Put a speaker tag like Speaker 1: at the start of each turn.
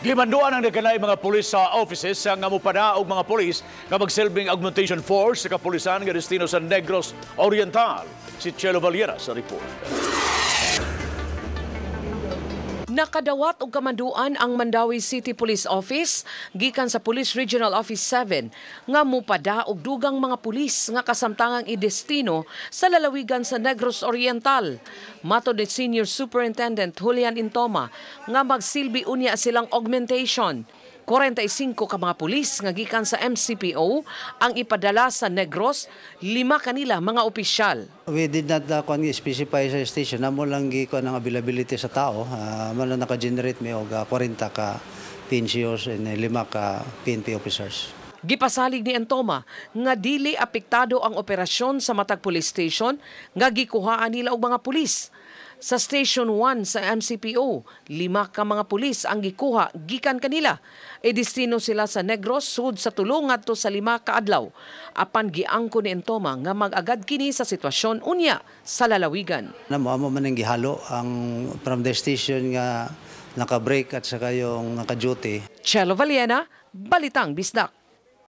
Speaker 1: Gimanduan ang nagkanay mga pulis sa offices sa ngamupada og mga pulis nga magsilbing augmentation force sa kapolisan nga destino sa Negros Oriental. Si Chelo Valera sa report.
Speaker 2: Nakadawat og kamanduan ang Mandaue City Police Office gikan sa Police Regional Office 7 nga mupada og dugang mga pulis nga kasamtangang idestino sa lalawigan sa Negros Oriental. Matod ni Senior Superintendent Julian Intoma nga magsilbi unya silang augmentation. 45 ka mga pulis nga gikan sa MCPO ang ipadala sa Negros, 5 kanila mga opisyal.
Speaker 3: We did not specify sa station na mo lang gikuan ang availability sa tao. Man naka-generate may og 40 ka PNCOs and 5 ka PNP officers.
Speaker 2: Gipasalig ni Intoma nga dili apektado ang operasyon sa matag police station nga gikuhaan nila og mga pulis. Sa Station 1 sa MCPO, 5 ka mga pulis ang gikuha gikan kanila. Destino sila sa Negros sud sa tulong ngadto sa 5 ka adlaw. Apan giangko ni Intoma nga mag-agad kini sa sitwasyon unya sa lalawigan.
Speaker 3: Amo man ang gihalo ang from the station nga naka-break at saka yung naka-duty.
Speaker 2: Chelo Valera, Balitang Bisdak.